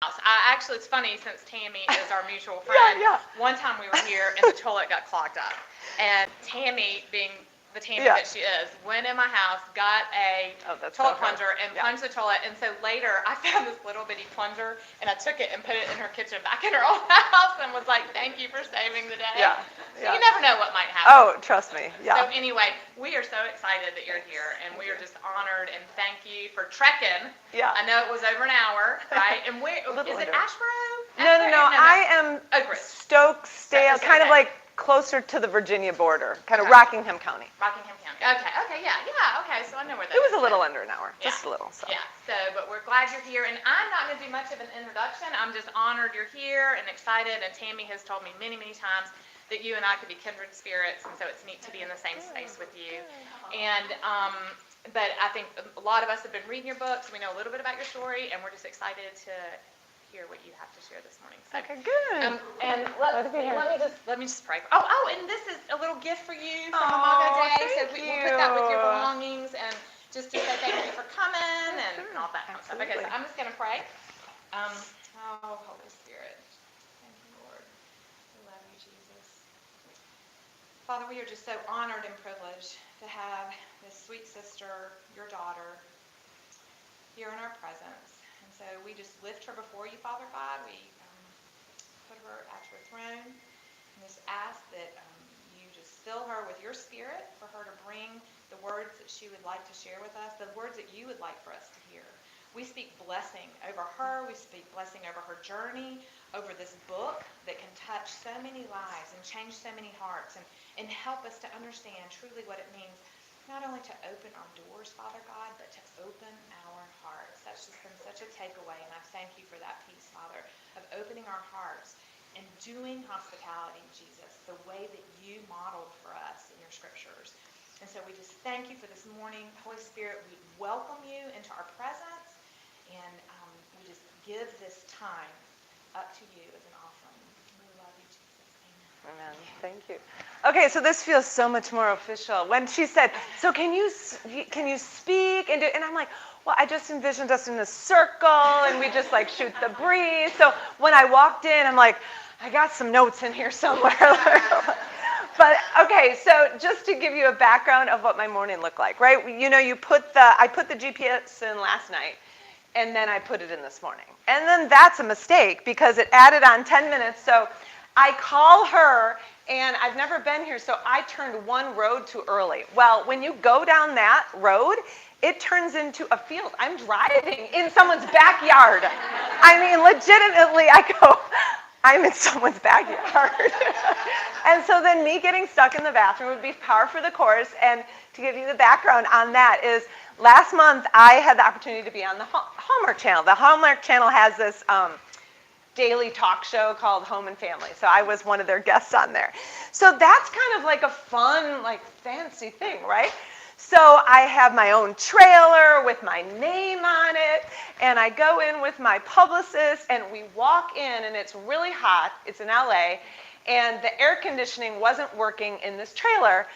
house. Actually, it's funny since Tammy is our mutual friend. Yeah. One time we were here and the toilet got clogged up, and Tammy, being the Tammy that she is, went in my house, got a toilet plunger, and plunged the toilet. And so later, I found this little bitty plunger, and I took it and put it in her kitchen back in her old house, and was like, "Thank you for saving the day." Yeah. So you never know what might happen. Oh, trust me. Yeah. So anyway, we are so excited that you're here, and we are just honored, and thank you for trekking. Yeah. I know it was over an hour, right? And where is it? Ashboro? No. I am Stokesdale, kind of like closer to the Virginia border, kind of Rockingham County. Rockingham County. Okay, yeah, okay. So I know where that is. It was a little under an hour, just a little. So. Yeah. So, but we're glad you're here, and I'm not going to do much of an introduction. I'm just honored you're here and excited. And Tammy has told me many, many times that you and I could be kindred spirits, and so it's neat to be in the same space with you. And but I think a lot of us have been reading your books. We know a little bit about your story, and we're just excited to hear what you have to share this morning. So, okay, good. And let me just pray. Oh, and this is a little gift for you from Imago Day. So we'll put that with your belongings, and just to say thank you for coming and all that kind of stuff. Okay, so I'm just going to pray. Holy Spirit, thank you, Lord. We love you, Jesus. Father, we are just so honored and privileged to have this sweet sister, your daughter, here in our presence. And so we just lift her before you, Father God. We put her at your throne and just ask that you just fill her with your spirit for her to bring the words that she would like to share with us, the words that you would like for us to hear. We speak blessing over her. We speak blessing over her journey, over this book that can touch so many lives and change so many hearts and help us to understand truly what it means not only to open our doors, Father God, but to open our hearts. That's just been such a takeaway, and I thank you for that piece, Father, of opening our hearts and doing hospitality, Jesus, the way that you modeled for us in your scriptures. And so we just thank you for this morning. Holy Spirit, we welcome you into our presence, and we just give this time up to you as an offering. We love you, Jesus. Amen. Thank you. Okay, so this feels so much more official. When she said, "So can you speak?" and I'm like, well, I just envisioned us in a circle and we just like shoot the breeze. So when I walked in, I'm like, I got some notes in here somewhere. But okay, so just to give you a background of what my morning looked like, right? You know, I put the GPS in last night, and then I put it in this morning. And then that's a mistake because it added on 10 minutes. So I call her, and I've never been here, so I turned one road too early. Well, when you go down that road, it turns into a field. I'm driving in someone's backyard. I mean, legitimately, I go, I'm in someone's backyard. And so then me getting stuck in the bathroom would be par for the course. And to give you the background on that is last month I had the opportunity to be on the Hallmark Channel. The Hallmark Channel has this daily talk show called Home and Family. So I was one of their guests on there. So that's kind of like a fun, like fancy thing, right? So I have my own trailer with my name on it, and I go in with my publicist, and we walk in, and it's really hot. It's in LA, and the air conditioning wasn't working in this trailer.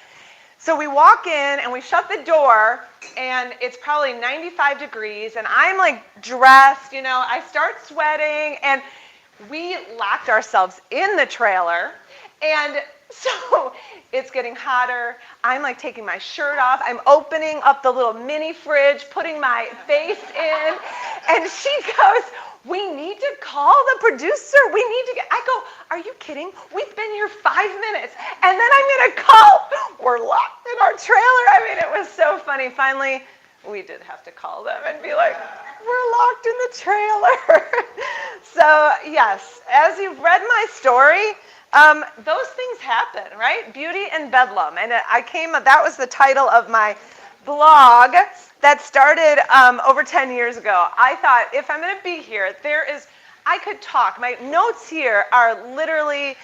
So we walk in, and we shut the door, and it's probably 95 degrees, and I'm like dressed, you know, I start sweating, and we locked ourselves in the trailer, and so it's getting hotter. I'm like taking my shirt off. I'm opening up the little mini fridge, putting my face in, and she goes, "We need to call the producer. We need to get," I go, "Are you kidding? We've been here 5 minutes, and then I'm going to call. We're locked in our trailer." I mean, it was so funny. Finally, we did have to call them and be like, "We're locked in the trailer." So yes, as you've read my story, those things happen, right? Beauty and Bedlam. And that was the title of my blog that started over 10 years ago. I thought, if I'm going to be here, I could talk. My notes here are literally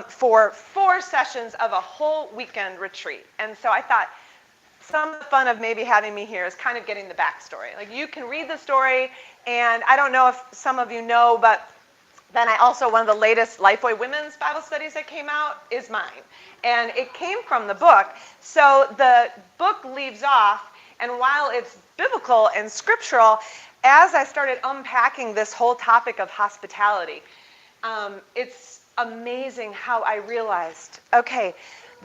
for 4 sessions of a whole weekend retreat. And so I thought, some of the fun of maybe having me here is kind of getting the backstory. Like, you can read the story, and I don't know if some of you know, but then one of the latest Lifeway Women's Bible studies that came out is mine. And it came from the book. So the book leaves off, and while it's biblical and scriptural, as I started unpacking this whole topic of hospitality, it's amazing how I realized, okay,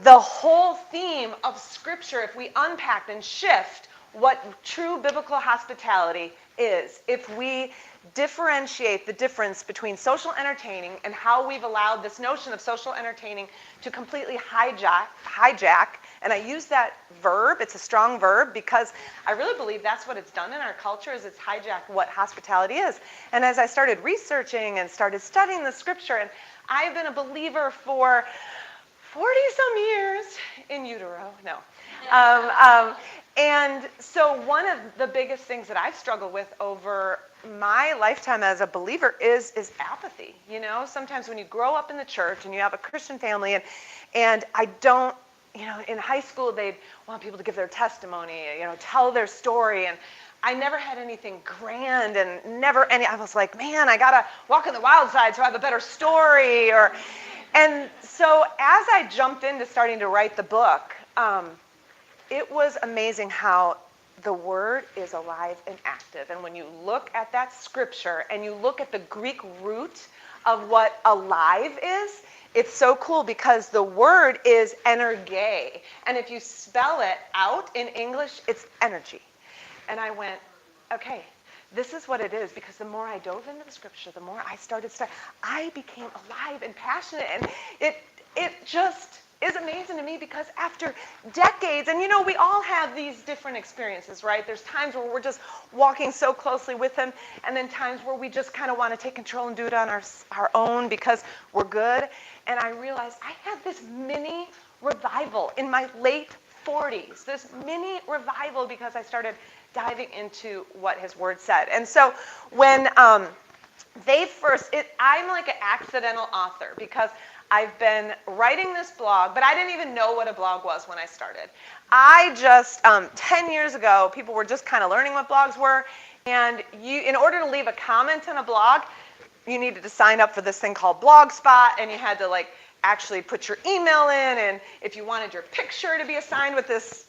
the whole theme of Scripture, if we unpack and shift what true biblical hospitality is, if we differentiate the difference between social entertaining and how we've allowed this notion of social entertaining to completely hijack, and I use that verb, it's a strong verb, because I really believe that's what it's done in our culture, is it's hijacked what hospitality is. And as I started researching and started studying the Scripture, and I've been a believer for 40-some years in utero, no. And so one of the biggest things that I've struggled with over my lifetime as a believer is apathy. You know, sometimes when you grow up in the church and you have a Christian family, and I don't, you know, in high school they'd want people to give their testimony, you know, tell their story, and I never had anything grand, and I was like, man, I gotta walk on the wild side so I have a better story, and so as I jumped into starting to write the book, it was amazing how the word is alive and active. And when you look at that Scripture and you look at the Greek root of what alive is, it's so cool because the word is energe. And if you spell it out in English, it's energy. And I went, okay, this is what it is, because the more I dove into the Scripture, the more I I became alive and passionate. And it just is amazing to me, because after decades, and you know, we all have these different experiences, right? There's times where we're just walking so closely with him, and then times where we just kind of want to take control and do it on our own because we're good. And I realized I had this mini revival in my late 40s, this mini revival, because I started diving into what his word said. And so when I'm like an accidental author, because I've been writing this blog, but I didn't even know what a blog was when I started. I just, 10 years ago, people were just kind of learning what blogs were, and in order to leave a comment on a blog, you needed to sign up for this thing called Blogspot, and you had to like actually put your email in, and if you wanted your picture to be assigned with this,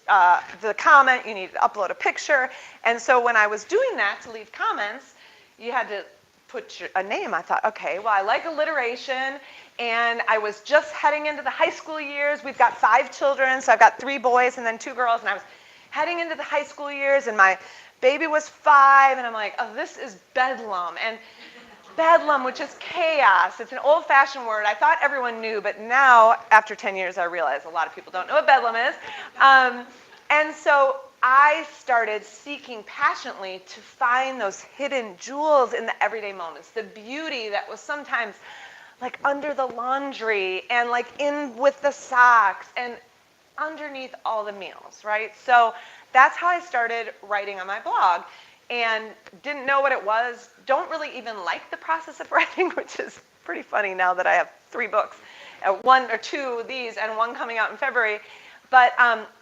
the comment, you needed to upload a picture. And so when I was doing that to leave comments, you had to put a name. I thought, okay, well, I like alliteration, and I was just heading into the high school years. We've got 5 children, so I've got 3 boys and then 2 girls, and I was heading into the high school years, and my baby was 5, and I'm like, oh, this is bedlam. And bedlam, which is chaos. It's an old-fashioned word. I thought everyone knew, but now, after 10 years, I realize a lot of people don't know what bedlam is. And so I started seeking passionately to find those hidden jewels in the everyday moments, the beauty that was sometimes like under the laundry and like in with the socks and underneath all the meals, right? So that's how I started writing on my blog, and didn't know what it was, don't really even like the process of writing, which is pretty funny now that I have 3 books, 1 or 2 of these and 1 coming out in February. But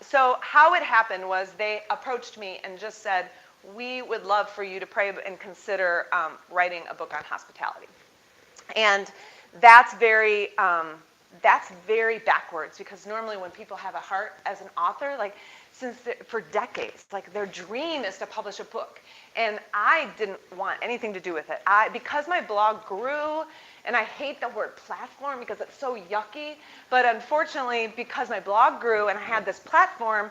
so how it happened was they approached me and just said, we would love for you to pray and consider writing a book on hospitality. And that's very backwards, because normally when people have a heart as an author, like for decades, like their dream is to publish a book. And I didn't want anything to do with it. Because my blog grew, and I hate the word platform because it's so yucky, but unfortunately, because my blog grew and I had this platform,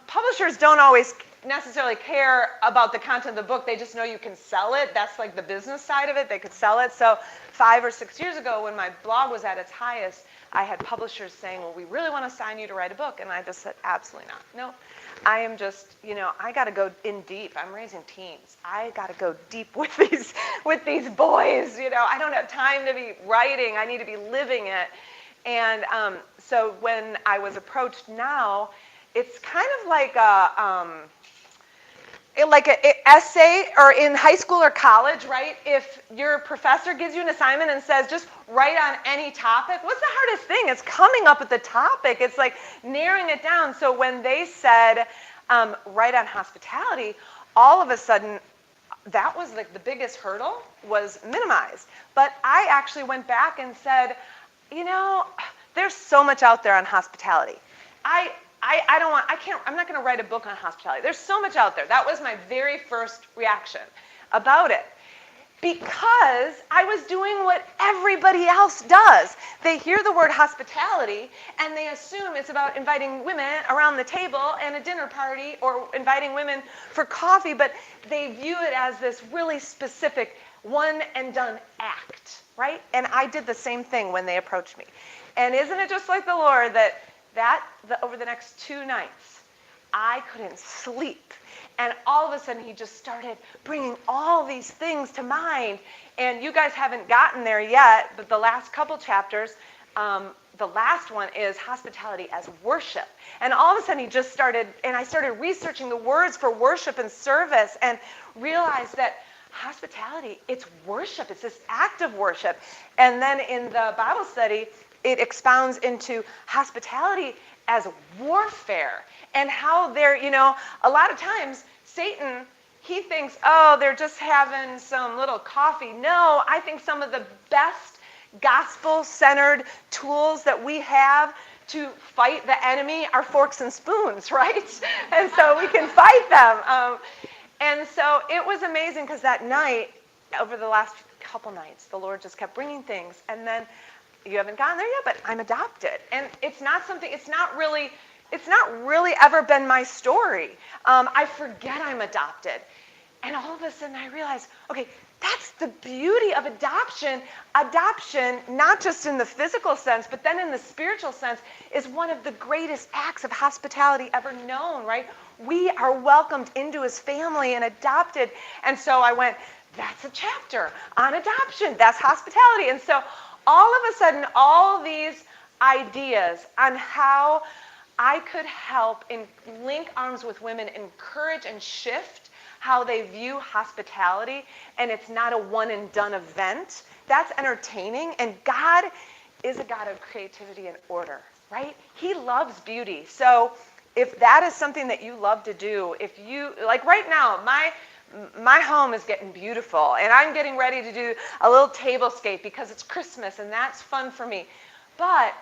publishers don't always necessarily care about the content of the book. They just know you can sell it. That's like the business side of it. They could sell it. So 5 or 6 years ago, when my blog was at its highest, I had publishers saying, well, we really want to sign you to write a book. And I just said, absolutely not. No, I am just, you know, I got to go in deep. I'm raising teens. I got to go deep with these boys. You know, I don't have time to be writing. I need to be living it. And so when I was approached now, it's kind of like an essay, or in high school or college, right? If your professor gives you an assignment and says, just write on any topic, what's the hardest thing? It's coming up with the topic. It's like narrowing it down. So when they said, write on hospitality, all of a sudden, that was like the biggest hurdle was minimized. But I actually went back and said, you know, there's so much out there on hospitality. I'm not going to write a book on hospitality. There's so much out there. That was my very first reaction about it. Because I was doing what everybody else does. They hear the word hospitality and they assume it's about inviting women around the table and a dinner party or inviting women for coffee, but they view it as this really specific one and done act, right? And I did the same thing when they approached me. And isn't it just like the Lord that over the next 2 nights, I couldn't sleep. And all of a sudden, he just started bringing all these things to mind. And you guys haven't gotten there yet, but the last couple chapters, the last one is hospitality as worship. And all of a sudden, he just started, and I started researching the words for worship and service and realized that hospitality, it's worship. It's this act of worship. And then in the Bible study, it expounds into hospitality as warfare. And how they're, a lot of times Satan, he thinks, oh, they're just having some little coffee. No, I think some of the best gospel-centered tools that we have to fight the enemy are forks and spoons, right? And so we can fight them. And so it was amazing because that night, over the last couple nights, the Lord just kept bringing things. And then you haven't gotten there yet, but I'm adopted. And it's not really ever been my story. I forget I'm adopted. And all of a sudden I realize, okay, that's the beauty of adoption. Adoption, not just in the physical sense, but then in the spiritual sense, is one of the greatest acts of hospitality ever known, right? We are welcomed into his family and adopted. And so I went, that's a chapter on adoption. That's hospitality. And so all of a sudden, all these ideas on how I could help and link arms with women, encourage and shift how they view hospitality, and it's not a one and done event. That's entertaining, and God is a God of creativity and order, right? He loves beauty. So if that is something that you love to do, if you, like right now, my home is getting beautiful, and I'm getting ready to do a little tablescape because it's Christmas, and that's fun for me. But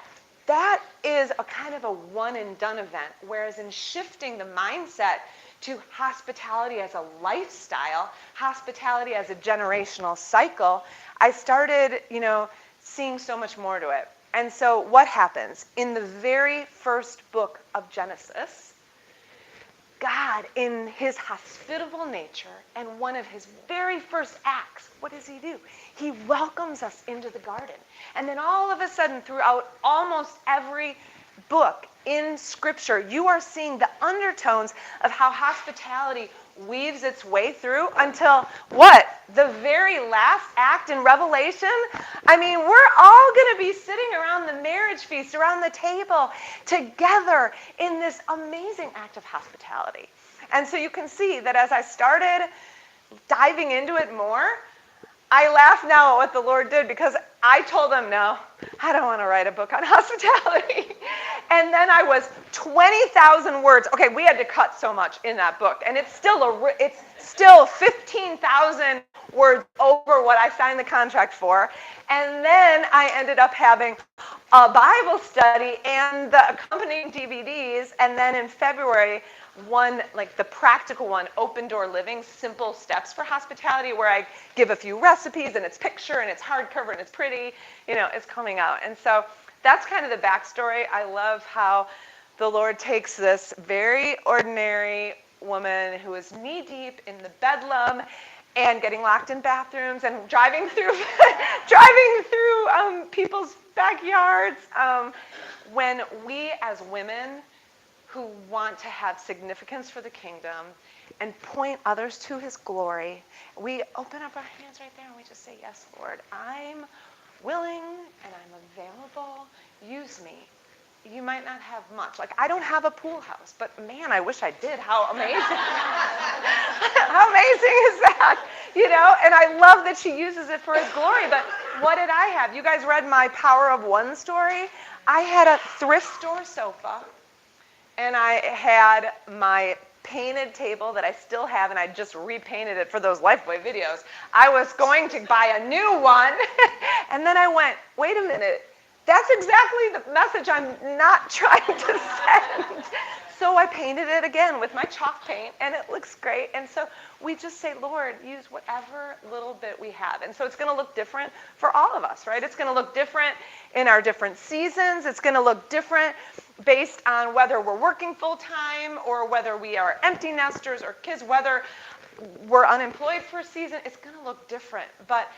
that is a kind of a one and done event, whereas in shifting the mindset to hospitality as a lifestyle, hospitality as a generational cycle, I started, seeing so much more to it. And so what happens? In the very first book of Genesis, God, in his hospitable nature and one of his very first acts, what does he do? He welcomes us into the garden. And then all of a sudden, throughout almost every book in Scripture, you are seeing the undertones of how hospitality weaves its way through until what? The very last act in Revelation? I mean, we're all going to be sitting around the marriage feast, around the table, together in this amazing act of hospitality. And so you can see that as I started diving into it more, I laugh now at what the Lord did because I told him, no, I don't want to write a book on hospitality. And then I was 20,000 words. Okay, we had to cut so much in that book, and it's still 15,000 words over what I signed the contract for. And then I ended up having a Bible study and the accompanying DVDs, and then in February, one, like the practical one, Open Door Living, Simple Steps for Hospitality, where I give a few recipes, and it's picture, and it's hardcover, and it's pretty, it's coming out. And so that's kind of the backstory. I love how the Lord takes this very ordinary woman who is knee-deep in the bedlam and getting locked in bathrooms and driving through people's backyards. When we as women who want to have significance for the kingdom and point others to his glory, we open up our hands right there and we just say, yes, Lord, I'm willing and I'm available. Use me. You might not have much. Like, I don't have a pool house, but man, I wish I did. How amazing. How amazing is that? And I love that she uses it for his glory. But what did I have? You guys read my Power of One story? I had a thrift store sofa. And I had my painted table that I still have, and I just repainted it for those Lifeway videos. I was going to buy a new one, and then I went, wait a minute, That's exactly the message I'm not trying to send. So I painted it again with my chalk paint, and it looks great. And so we just say, Lord, use whatever little bit we have. And so it's going to look different for all of us, right? It's going to look different in our different seasons. It's going to look different based on whether we're working full time or whether we are empty nesters or kids, whether we're unemployed for a season. It's going to look different. But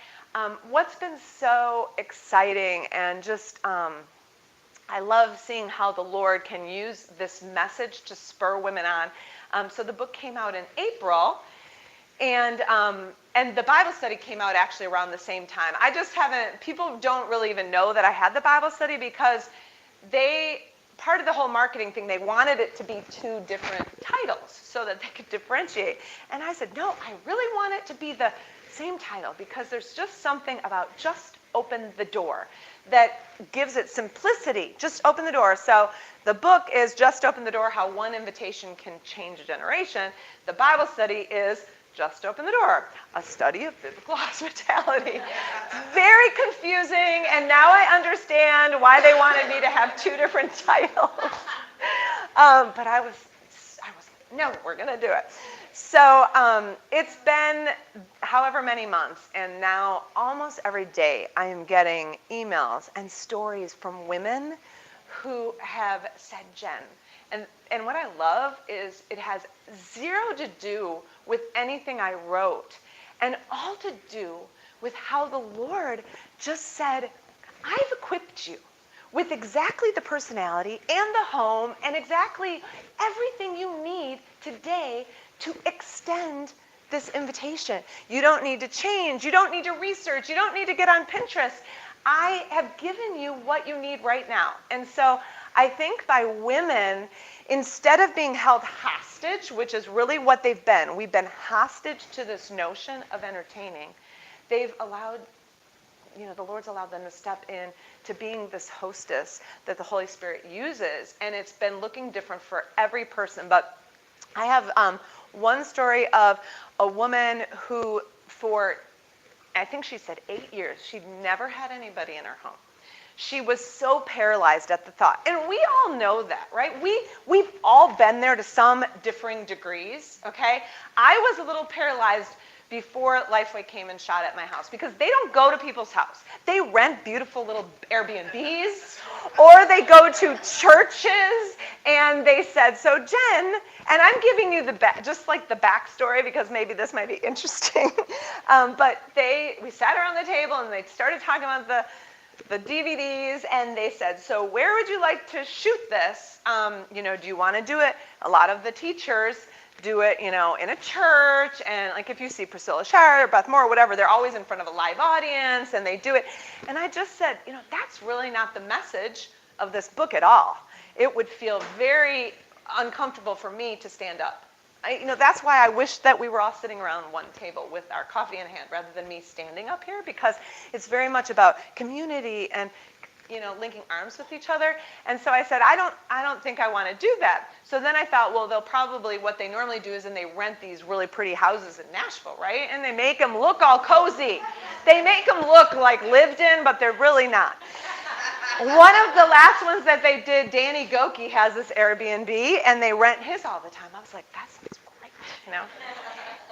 what's been so exciting and just I love seeing how the Lord can use this message to spur women on. So the book came out in April, and the Bible study came out actually around the same time. I just haven't, people don't really even know that I had the Bible study because part of the whole marketing thing, they wanted it to be two different titles so that they could differentiate. And I said, no, I really want it to be the same title because there's just something about just open the door that gives it simplicity. Just open the door. So the book is Just Open the Door, How One Invitation Can Change a Generation. The Bible study is Just Open the Door, a study of biblical hospitality. Very confusing, and now I understand why they wanted me to have two different titles. But I was like, no, we're going to do it. So it's been however many months, and now almost every day I am getting emails and stories from women who have said, Jen, and what I love is it has zero to do with anything I wrote, and all to do with how the Lord just said, I've equipped you with exactly the personality and the home and exactly everything you need today to extend this invitation. You don't need to change. You don't need to research. You don't need to get on Pinterest. I have given you what you need right now. And so I think by women, instead of being held hostage, which is really what they've been, we've been hostage to this notion of entertaining, they've allowed, the Lord's allowed them to step in to being this hostess that the Holy Spirit uses. And it's been looking different for every person. But I have one story of a woman who I think she said 8 years, she'd never had anybody in her home. She was so paralyzed at the thought. And we all know that, right? We've all been there to some differing degrees, okay? I was a little paralyzed before Lifeway came and shot at my house because they don't go to people's house. They rent beautiful little Airbnbs or they go to churches and they said, so Jen, and I'm giving you just like the backstory because maybe this might be interesting, but we sat around the table and they started talking about the DVDs and they said, so where would you like to shoot this? Do you want to do it? A lot of the teachers do it, in a church, and like if you see Priscilla Shire or Beth Moore or whatever, they're always in front of a live audience and they do it. And I just said, that's really not the message of this book at all. It would feel very uncomfortable for me to stand up. That's why I wish that we were all sitting around one table with our coffee in hand rather than me standing up here, because it's very much about community and linking arms with each other. And so I said, I don't think I want to do that. So then I thought, well, they'll probably, what they normally do is then they rent these really pretty houses in Nashville, right? And they make them look all cozy. They make them look like lived in, but they're really not. One of the last ones that they did, Danny Goki has this Airbnb, and they rent his all the time. I was like, that sounds great,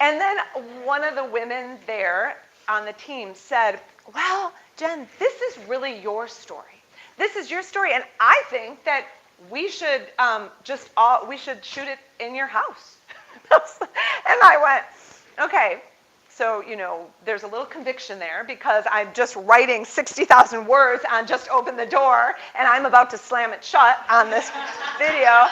And then one of the women there on the team said, well, Jen, this is really your story. This is your story, and I think that we should we should shoot it in your house. And I went, okay. So, there's a little conviction there because I'm just writing 60,000 words on Just Open the Door, and I'm about to slam it shut on this video.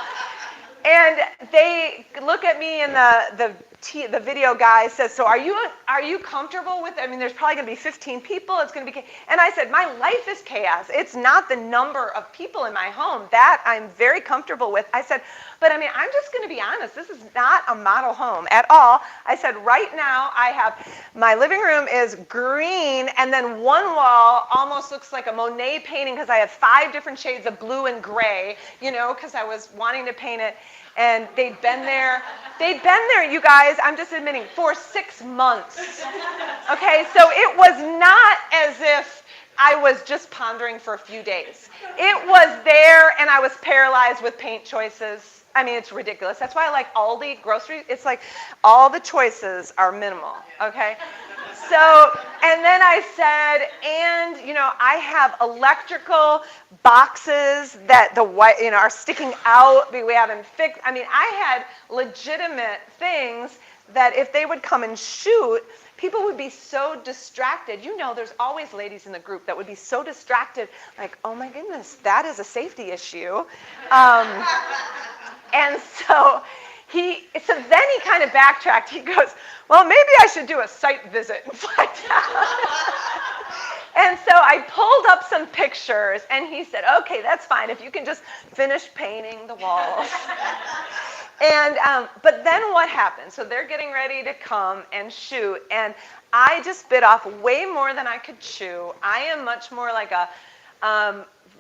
And they look at me, and the video guy says, so are you comfortable with, there's probably going to be 15 people. It's going to be, and I said, my life is chaos. It's not the number of people in my home. That I'm very comfortable with. I said, but I'm just going to be honest. This is not a model home at all. I said, right now my living room is green, and then one wall almost looks like a Monet painting because I have 5 different shades of blue and gray, because I was wanting to paint it. And they'd been there, you guys, I'm just admitting, for 6 months. Okay, so it was not as if I was just pondering for a few days. It was there, and I was paralyzed with paint choices. I mean, it's ridiculous. That's why I like Aldi grocery. It's like all the choices are minimal, okay? So, and then I said, and, you know, I have electrical boxes that the white, you know, are sticking out. We haven't fixed. I mean, I had legitimate things that if they would come and shoot, people would be so distracted. You know, there's always ladies in the group that would be so distracted, like, oh my goodness, that is a safety issue. And so then he kind of backtracked. He goes, well, maybe I should do a site visit and find out. And so I pulled up some pictures, and he said, okay, that's fine if you can just finish painting the walls. And but then what happened? So they're getting ready to come and shoot, and I just bit off way more than I could chew. I am much more like a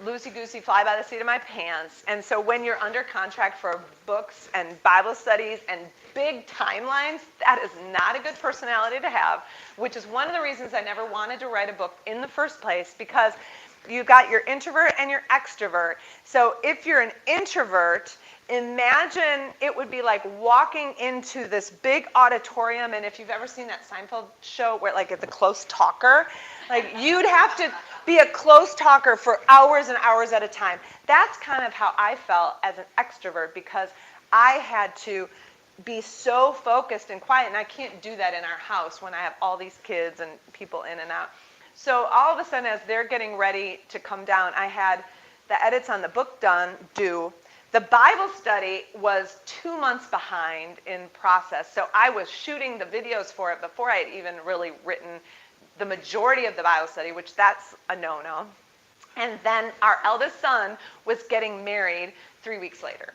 loosey-goosey, fly by the seat of my pants. And so when you're under contract for books and Bible studies and big timelines, that is not a good personality to have, which is one of the reasons I never wanted to write a book in the first place, because you got your introvert and your extrovert. So if you're an introvert, imagine it would be like walking into this big auditorium, and if you've ever seen that Seinfeld show where like it's a close talker, like you'd have to be a close talker for hours and hours at a time. That's kind of how I felt as an extrovert, because I had to be so focused and quiet, and I can't do that in our house when I have all these kids and people in and out. So all of a sudden, as they're getting ready to come down, I had the edits on the book due. The Bible study was 2 months behind in process, so I was shooting the videos for it before I had even really written the majority of the Bible study, which that's a no-no. And then our eldest son was getting married 3 weeks later.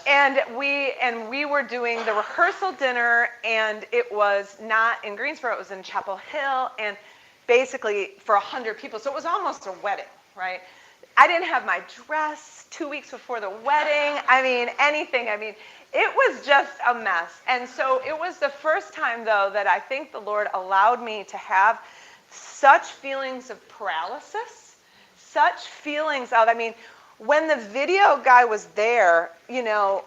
And we were doing the rehearsal dinner, and it was not in Greensboro, it was in Chapel Hill, and basically for 100 people, so it was almost a wedding, right? I didn't have my dress 2 weeks before the wedding. I mean, anything. I mean, it was just a mess. And so it was the first time, though, that I think the Lord allowed me to have such feelings of paralysis, such feelings of, I mean, when the video guy was there, you know,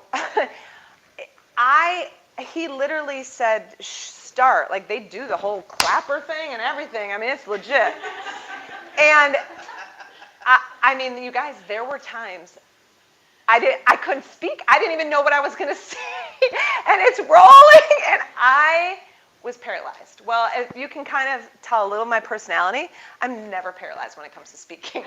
he literally said, start. Like, they do the whole clapper thing and everything. I mean, it's legit. And I mean, you guys, there were times I couldn't speak. I didn't even know what I was going to say. And it's rolling, and I was paralyzed. Well, if you can kind of tell a little of my personality, I'm never paralyzed when it comes to speaking.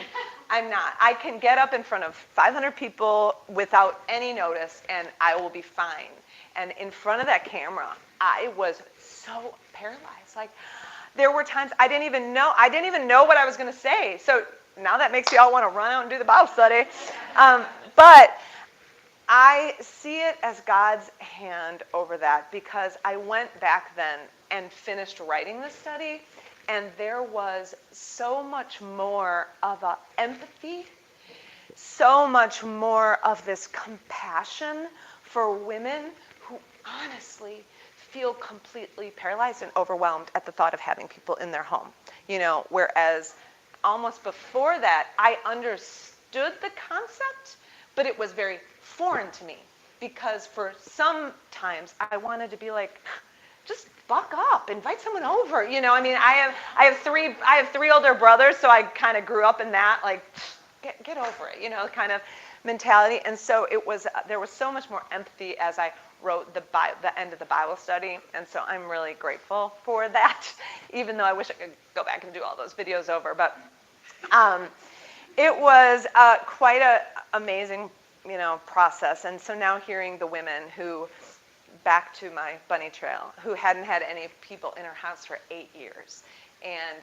I'm not. I can get up in front of 500 people without any notice, and I will be fine. And in front of that camera, I was so paralyzed. Like, there were times I didn't even know what I was going to say. So now that makes you all want to run out and do the Bible study. But I see it as God's hand over that, because I went back then and finished writing the study, and there was so much more of a empathy, so much more of this compassion for women who honestly feel completely paralyzed and overwhelmed at the thought of having people in their home. You know, whereas almost before that, I understood the concept, but it was very foreign to me, because for some times I wanted to be like, just buck up, invite someone over. You know, I mean, I have three older brothers, so I kind of grew up in that, like, get over it, you know, kind of mentality. And so there was so much more empathy as I wrote the end of the Bible study, and so I'm really grateful for that, even though I wish I could go back and do all those videos over. But it was quite an amazing, you know, process. And so now hearing the women who, back to my bunny trail, who hadn't had any people in her house for 8 years, and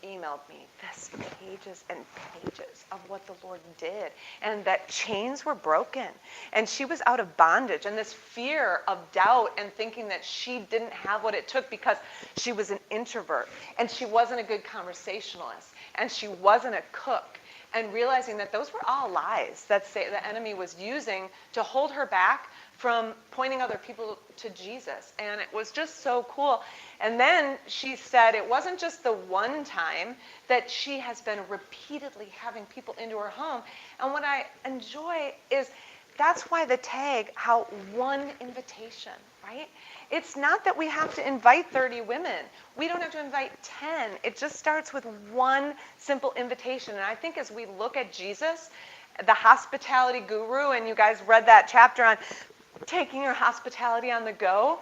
emailed me this pages and pages of what the Lord did, and that chains were broken, and she was out of bondage, and this fear of doubt and thinking that she didn't have what it took because she was an introvert, and she wasn't a good conversationalist, and she wasn't a cook, and realizing that those were all lies that the enemy was using to hold her back from pointing other people to Jesus. And it was just so cool. And then she said it wasn't just the one time, that she has been repeatedly having people into her home. And what I enjoy is that's why the tag, how one invitation, right? It's not that we have to invite 30 women. We don't have to invite 10. It just starts with one simple invitation. And I think as we look at Jesus, the hospitality guru, and you guys read that chapter on taking your hospitality on the go,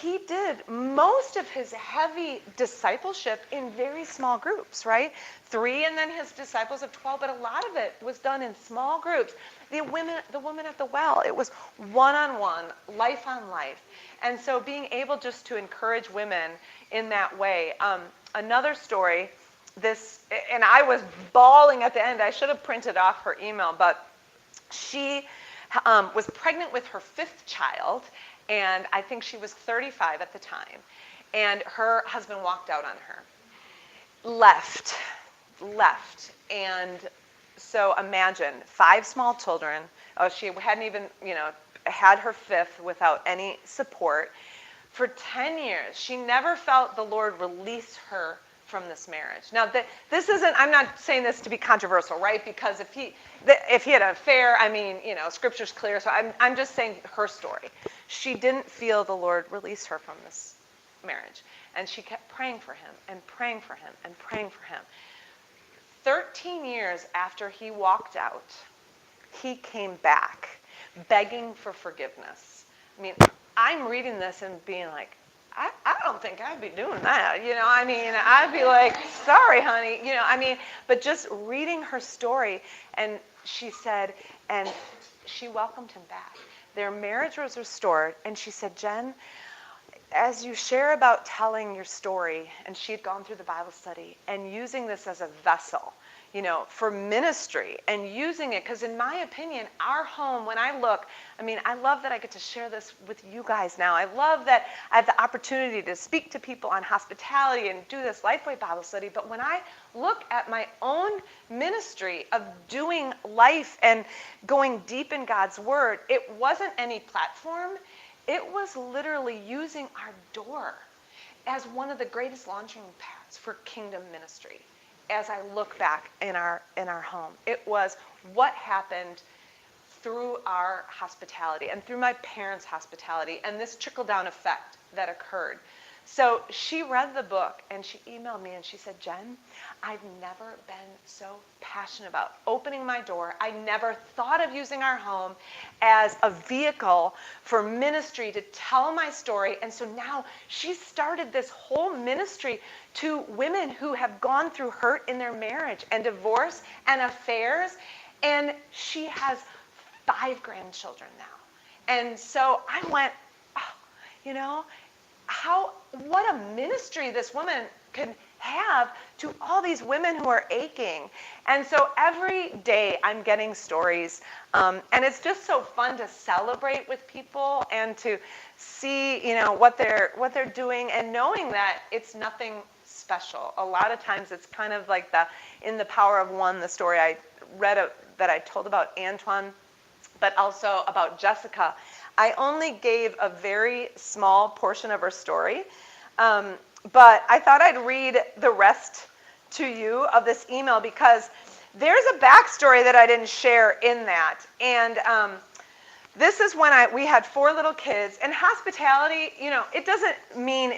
he did most of his heavy discipleship in very small groups, right? 3 and then his disciples of 12, but a lot of it was done in small groups. The woman at the well, it was one-on-one, life on life. And so being able just to encourage women in that way. Another story, and I was bawling at the end. I should have printed off her email, but she was pregnant with her 5th child, and I think she was 35 at the time. And her husband walked out on her, left. And so imagine 5 small children. Oh, she hadn't even, had her 5th without any support. For 10 years, she never felt the Lord release her from this marriage. Now, this isn't, I'm not saying this to be controversial, right? Because if he had an affair, Scripture's clear. So I'm just saying her story. She didn't feel the Lord release her from this marriage. And she kept praying for him and praying for him and praying for him. 13 years after he walked out, he came back begging for forgiveness. I'm reading this and being like, I don't think I'd be doing that. I'd be like, sorry, honey. But just reading her story, and she said, and she welcomed him back. Their marriage was restored, and she said, Jen, as you share about telling your story, and she had gone through the Bible study, and using this as a vessel, for ministry, and using it, because in my opinion, our home, when I look, I love that I get to share this with you guys now. I love that I have the opportunity to speak to people on hospitality and do this Lifeway Bible study, but when I look at my own ministry of doing life and going deep in God's Word, it wasn't any platform. It was literally using our door as one of the greatest launching pads for kingdom ministry. As I look back in our home, it was what happened through our hospitality and through my parents' hospitality and this trickle-down effect that occurred. So she read the book and she emailed me and she said, Jen, I've never been so passionate about opening my door. I never thought of using our home as a vehicle for ministry to tell my story. And so now she started this whole ministry to women who have gone through hurt in their marriage and divorce and affairs. And she has 5 grandchildren now. And so I went, what a ministry this woman can have to all these women who are aching. And so every day I'm getting stories, and it's just so fun to celebrate with people and to see, what they're doing, and knowing that it's nothing special. A lot of times it's kind of like in The Power of One, the story I read that I told about Antoine, but also about Jessica. I only gave a very small portion of her story, but I thought I'd read the rest to you of this email because there's a backstory that I didn't share in that. And this is when we had 4 little kids. And hospitality, it doesn't mean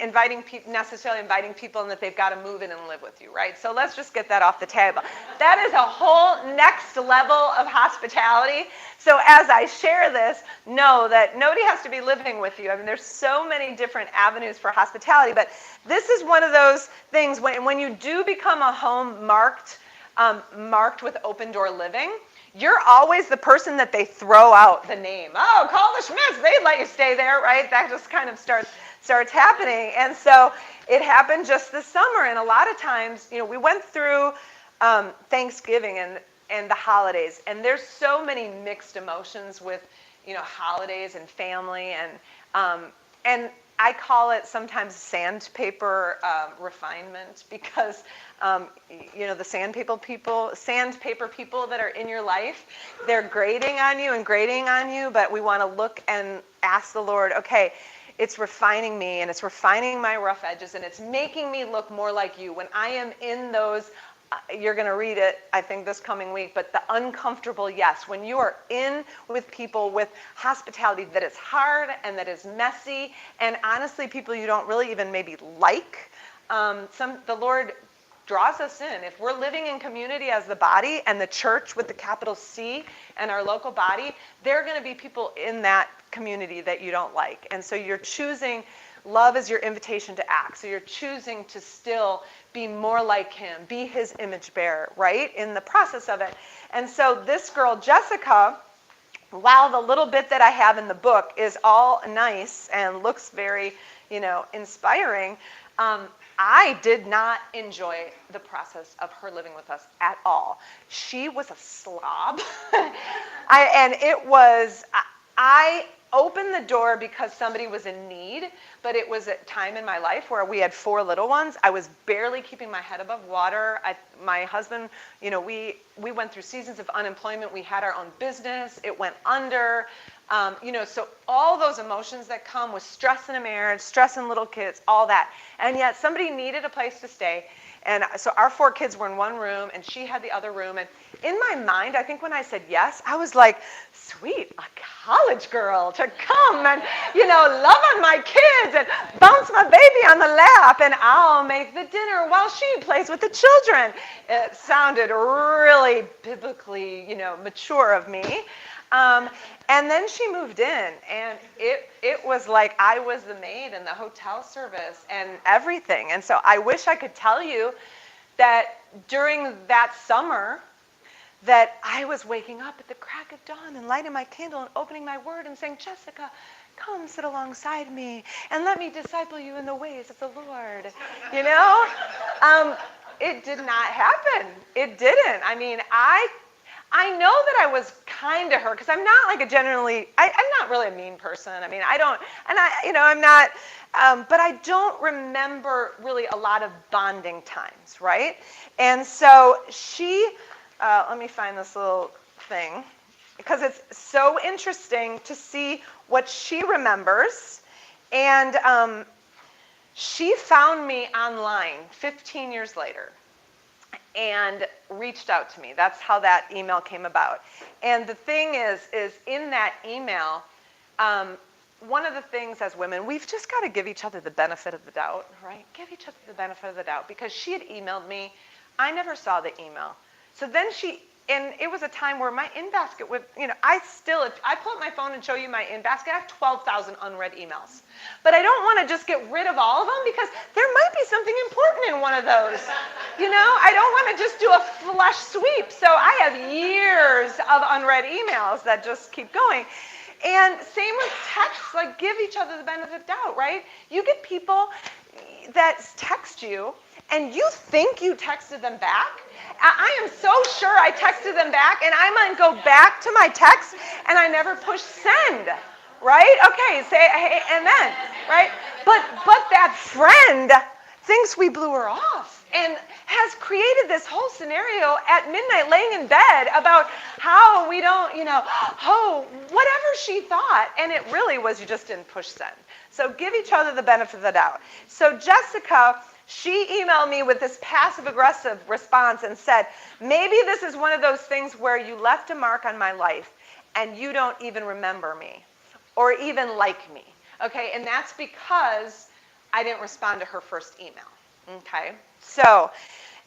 necessarily inviting people and that they've got to move in and live with you, right? So let's just get that off the table. That is a whole next level of hospitality. So as I share this, know that nobody has to be living with you. There's so many different avenues for hospitality, but this is one of those things when you do become a home marked with open door living, you're always the person that they throw out the name. Oh, call the Schmidts. They'd let you stay there, right? That just kind of starts happening. And so it happened just this summer. And a lot of times, we went through Thanksgiving and the holidays. And there's so many mixed emotions with, holidays and family. And I call it sometimes sandpaper refinement because, the sandpaper people that are in your life, they're grading on you and grading on you, but we want to look and ask the Lord, okay, it's refining me and it's refining my rough edges and it's making me look more like you. When I am in those, you're going to read it, I think, this coming week, but the uncomfortable yes. When you are in with people with hospitality that is hard and that is messy and honestly people you don't really even maybe like, the Lord draws us in. If we're living in community as the body and the church with the capital C and our local body, there are going to be people in that community that you don't like. And so you're choosing, love is your invitation to act. So you're choosing to still be more like him, be his image bearer, right? In the process of it. And so this girl, Jessica, while the little bit that I have in the book is all nice and looks very, inspiring, I did not enjoy the process of her living with us at all. She was a slob. I opened the door because somebody was in need, but it was a time in my life where we had 4 little ones. I was barely keeping my head above water. My husband, we went through seasons of unemployment. We had our own business. It went under. So all those emotions that come with stress in a marriage, stress in little kids, all that. And yet somebody needed a place to stay. And so our 4 kids were in one room and she had the other room. And in my mind, I think when I said yes, I was like, sweet, a college girl to come and, love on my kids and bounce my baby on the lap and I'll make the dinner while she plays with the children. It sounded really biblically, mature of me. And then she moved in, and it was like I was the maid in the hotel service and everything. And so I wish I could tell you that during that summer that I was waking up at the crack of dawn and lighting my candle and opening my word and saying, Jessica, come sit alongside me and let me disciple you in the ways of the Lord. It did not happen. It didn't. I mean, I know that I was kind to her because I'm not like I'm not really a mean person. I mean, I'm not, but I don't remember really a lot of bonding times, right? And so let me find this little thing because it's so interesting to see what she remembers. And she found me online 15 years later and reached out to me. That's how that email came about. And the thing is in that email, one of the things as women, we've just got to give each other the benefit of the doubt, right? Give each other the benefit of the doubt because she had emailed me. I never saw the email. So then and it was a time where my in-basket would, I pull up my phone and show you my in-basket. I have 12,000 unread emails. But I don't want to just get rid of all of them because there might be something important in one of those. I don't want to just do a flush sweep. So I have years of unread emails that just keep going. And same with texts, like give each other the benefit of the doubt, right? You get people that text you and you think you texted them back. I am so sure I texted them back and I might go back to my text and I never push send, right? Okay, say hey and then, right? But that friend thinks we blew her off and has created this whole scenario at midnight laying in bed about how we don't, whatever she thought. And it really was you just didn't push send. So give each other the benefit of the doubt. So Jessica, she emailed me with this passive-aggressive response and said, maybe this is one of those things where you left a mark on my life and you don't even remember me or even like me, okay? And that's because I didn't respond to her first email, okay? So,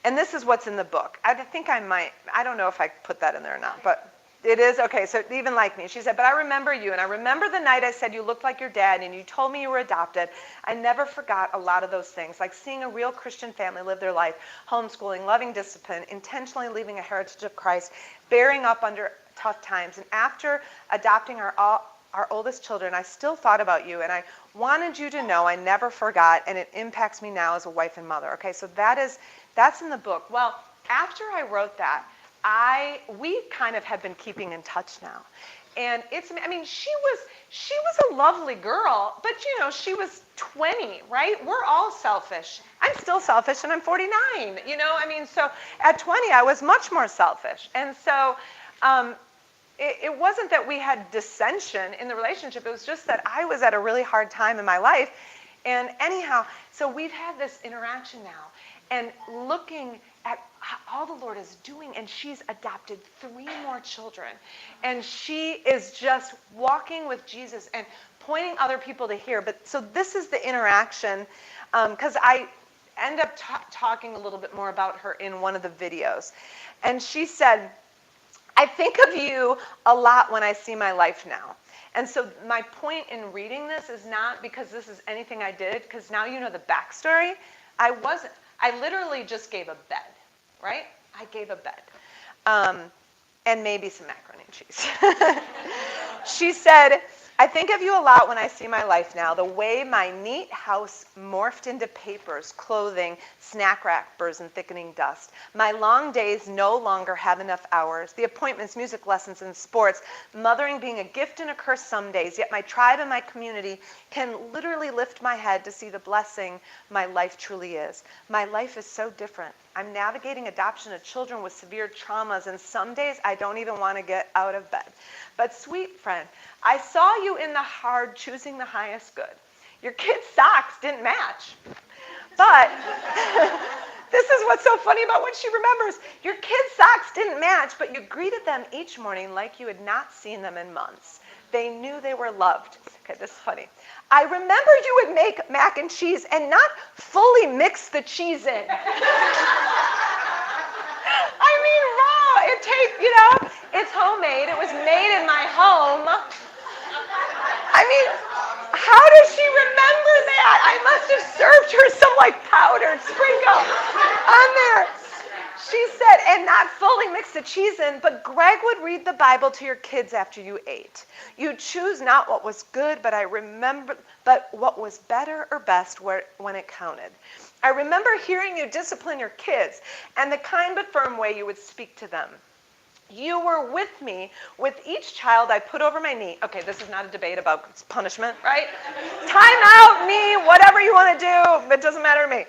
and this is what's in the book. I don't know if I put that in there or not, but it is, okay, so even like me. She said, but I remember you, and I remember the night I said you looked like your dad, and you told me you were adopted. I never forgot a lot of those things, like seeing a real Christian family live their life, homeschooling, loving discipline, intentionally leaving a heritage of Christ, bearing up under tough times. And after adopting our oldest children, I still thought about you, and I wanted you to know I never forgot, and it impacts me now as a wife and mother. Okay, so that's in the book. Well, after I wrote that, we kind of have been keeping in touch now. And I mean, she was a lovely girl, but she was 20, right? We're all selfish. I'm still selfish and I'm 49, I mean, so at 20, I was much more selfish. And so it wasn't that we had dissension in the relationship. It was just that I was at a really hard time in my life. And anyhow, so we've had this interaction now and looking at all the Lord is doing, and she's adopted 3 more children. And she is just walking with Jesus and pointing other people to here. But so this is the interaction, because I end up talking a little bit more about her in one of the videos. And she said, I think of you a lot when I see my life now. And so my point in reading this is not because this is anything I did, because now you know the backstory. I literally just gave a bed, right? I gave a bed. And maybe some macaroni and cheese. She said, I think of you a lot when I see my life now, the way my neat house morphed into papers, clothing, snack wrappers, and thickening dust. My long days no longer have enough hours. The appointments, music lessons, and sports, mothering being a gift and a curse some days, yet my tribe and my community can literally lift my head to see the blessing my life truly is. My life is so different. I'm navigating adoption of children with severe traumas, and some days I don't even want to get out of bed. But sweet friend, I saw you in the hard choosing the highest good. Your kids' socks didn't match. But this is what's so funny about what she remembers. Your kids' socks didn't match, but you greeted them each morning like you had not seen them in months. They knew they were loved. Okay, this is funny. I remember you would make mac and cheese and not fully mix the cheese in. I mean, raw. It tastes, it's homemade. It was made in my home. I mean, how does she remember that? I must have served her some powdered sprinkle on there. She said, and not fully mix the cheese in, but Greg would read the Bible to your kids after you ate. You choose not what was good, but what was better or best when it counted. I remember hearing you discipline your kids and the kind but firm way you would speak to them. You were with me with each child I put over my knee. Okay, this is not a debate about punishment, right? Time out, knee, whatever you want to do. It doesn't matter to me.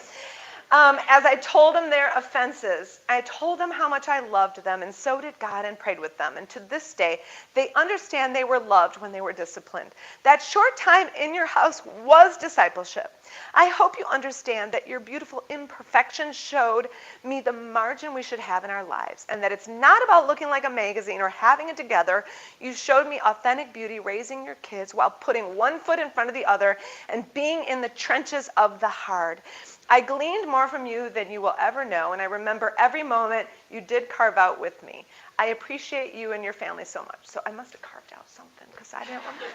As I told them their offenses, I told them how much I loved them, and so did God, and prayed with them. And to this day, they understand they were loved when they were disciplined. That short time in your house was discipleship. I hope you understand that your beautiful imperfection showed me the margin we should have in our lives, and that it's not about looking like a magazine or having it together. You showed me authentic beauty raising your kids while putting one foot in front of the other and being in the trenches of the hard. I gleaned more from you than you will ever know, and I remember every moment you did carve out with me. I appreciate you and your family so much. So I must have carved out something because I didn't remember.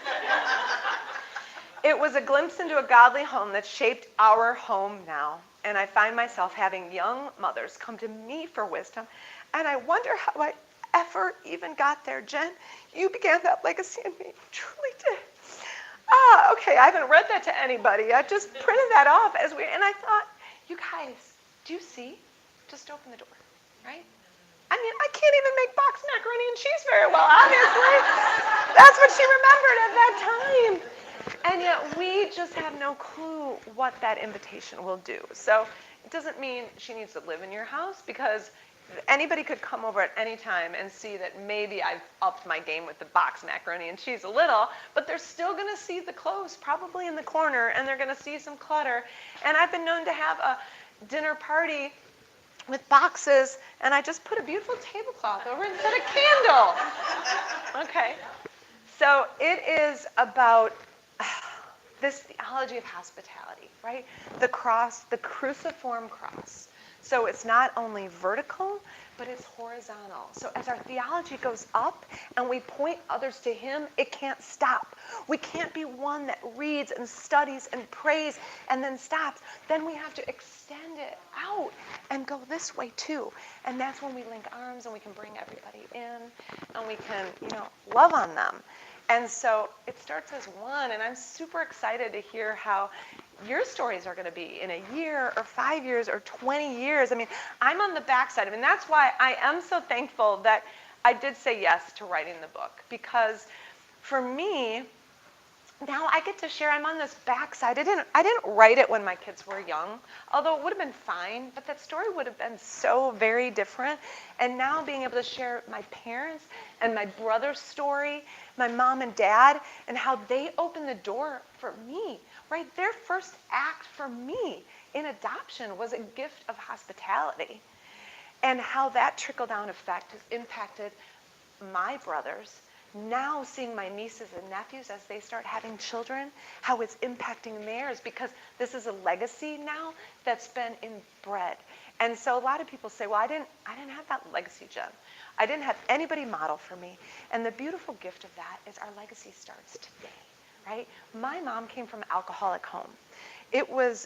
It was a glimpse into a godly home that shaped our home now, and I find myself having young mothers come to me for wisdom, and I wonder how I ever even got there. Jen, you began that legacy in me. You truly did. Okay, I haven't read that to anybody. I just printed that off and I thought, you guys, do you see? Just open the door, right? I mean, I can't even make boxed macaroni and cheese very well, obviously. That's what she remembered at that time. And yet we just have no clue what that invitation will do. So it doesn't mean she needs to live in your house, because anybody could come over at any time and see that maybe I've upped my game with the boxed macaroni and cheese a little, but they're still going to see the clothes probably in the corner, and they're going to see some clutter. And I've been known to have a dinner party with boxes, and I just put a beautiful tablecloth over instead of candle. Okay. So it is about this theology of hospitality, right? The cross, the cruciform cross. So it's not only vertical, but it's horizontal. So as our theology goes up and we point others to him, it can't stop. We can't be one that reads and studies and prays and then stops. Then we have to extend it out and go this way too. And that's when we link arms and we can bring everybody in and we can, love on them. And so it starts as one, and I'm super excited to hear how your stories are going to be in a year or 5 years or 20 years. I mean, I'm on the backside of it, and that's why I am so thankful that I did say yes to writing the book because for me, now I get to share. I'm on this backside. I didn't write it when my kids were young, although it would have been fine, but that story would have been so very different. And now being able to share my parents and my brother's story, my mom and dad, and how they opened the door for me, right? Their first act for me in adoption was a gift of hospitality. And how that trickle-down effect has impacted my brothers. Now seeing my nieces and nephews as they start having children, how it's impacting theirs, because this is a legacy now that's been inbred. And so a lot of people say, well, I didn't have that legacy, Jen. I didn't have anybody model for me. And the beautiful gift of that is our legacy starts today, right? My mom came from an alcoholic home.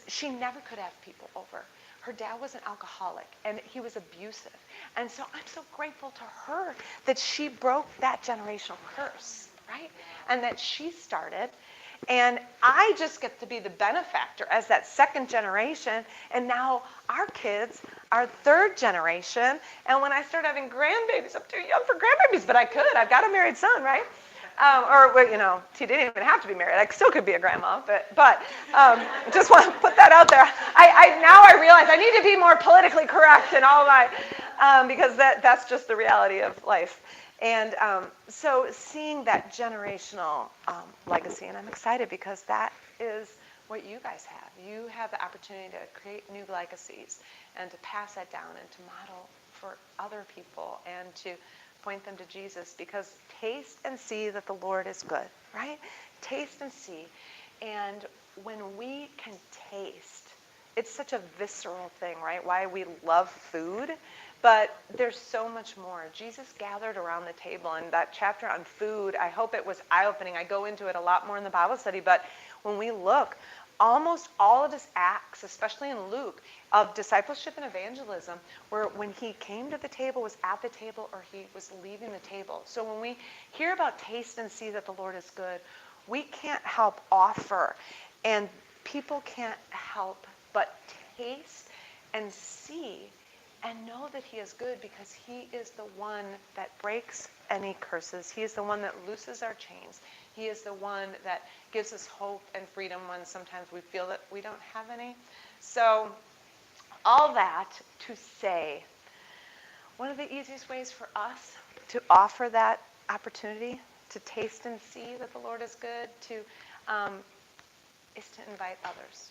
She never could have people over. Her dad was an alcoholic, and he was abusive. And so I'm so grateful to her that she broke that generational curse, right? And that she started. And I just get to be the benefactor as that second generation. And now our kids are third generation. And when I start having grandbabies, I'm too young for grandbabies, but I could. I've got a married son, right? He didn't even have to be married. I still could be a grandma, but just want to put that out there. Now I realize I need to be more politically correct in all my, because that's just the reality of life. And so seeing that generational legacy, and I'm excited because that is what you guys have. You have the opportunity to create new legacies and to pass that down and to model for other people and to point them to Jesus, because taste and see that the Lord is good, right? Taste and see. And when we can taste, it's such a visceral thing, right? Why we love food, but there's so much more. Jesus gathered around the table, and that chapter on food, I hope it was eye-opening. I go into it a lot more in the Bible study, but when we look, almost all of his acts, especially in Luke, of discipleship and evangelism, where when he came to the table, was at the table, or he was leaving the table. So when we hear about taste and see that the Lord is good, we can't help offer, and people can't help but taste and see and know that he is good, because he is the one that breaks any curses. He is the one that looses our chains. He is the one that gives us hope and freedom when sometimes we feel that we don't have any. So all that to say, one of the easiest ways for us to offer that opportunity to taste and see that the Lord is good, is to invite others,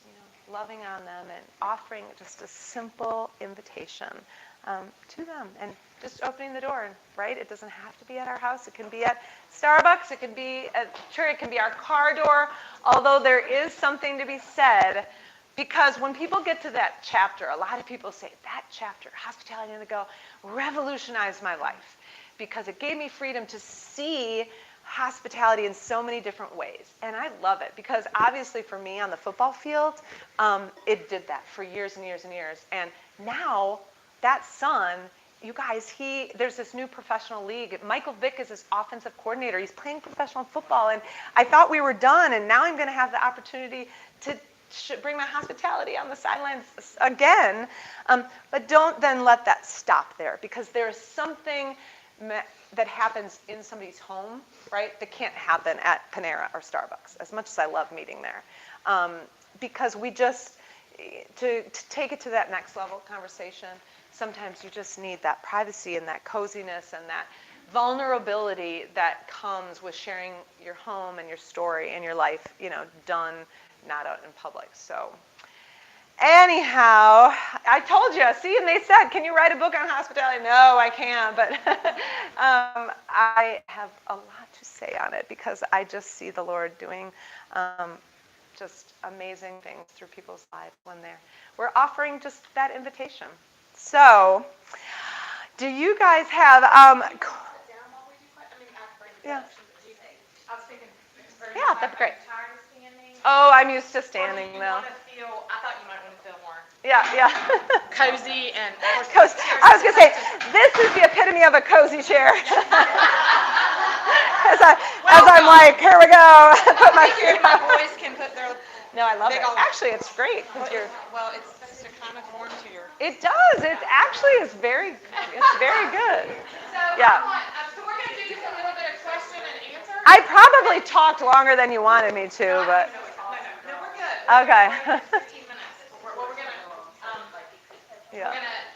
loving on them and offering just a simple invitation to them, and just opening the door, right? It doesn't have to be at our house. It can be at Starbucks. It can be at church. It can be our car door, although there is something to be said, because when people get to that chapter, a lot of people say, that chapter, hospitality, and they go, revolutionized my life, because it gave me freedom to see hospitality in so many different ways. And I love it, because obviously for me on the football field, it did that for years and years and years. And now that son, you guys, there's this new professional league. Michael Vick is his offensive coordinator. He's playing professional football, and I thought we were done, and now I'm going to have the opportunity to bring my hospitality on the sidelines again. But don't then let that stop there, because there's something that happens in somebody's home, right, that can't happen at Panera or Starbucks, as much as I love meeting there. Because we just, to take it to that next level conversation, sometimes you just need that privacy and that coziness and that vulnerability that comes with sharing your home and your story and your life, done not out in public. So anyhow, I told you, see, and they said, can you write a book on hospitality? No, I can't, but I have a lot to say on it, because I just see the Lord doing just amazing things through people's lives when we're offering just that invitation. So, do you guys have, yeah. Yeah, that'd be great. Oh, I'm used to standing though. I thought you might want to feel more Yeah. cozy and cozy. I was going to say, this is the epitome of a cozy chair. as I'm like, here we go. Put my boys can put their. No, I love it. Actually, it's great. Well, it's supposed to kind of warm to your. It does. It actually is very good. So Yeah. I I probably talked longer than you wanted me to, but. No, we're good. Okay. 15 minutes. We're gonna, Yeah. we're gonna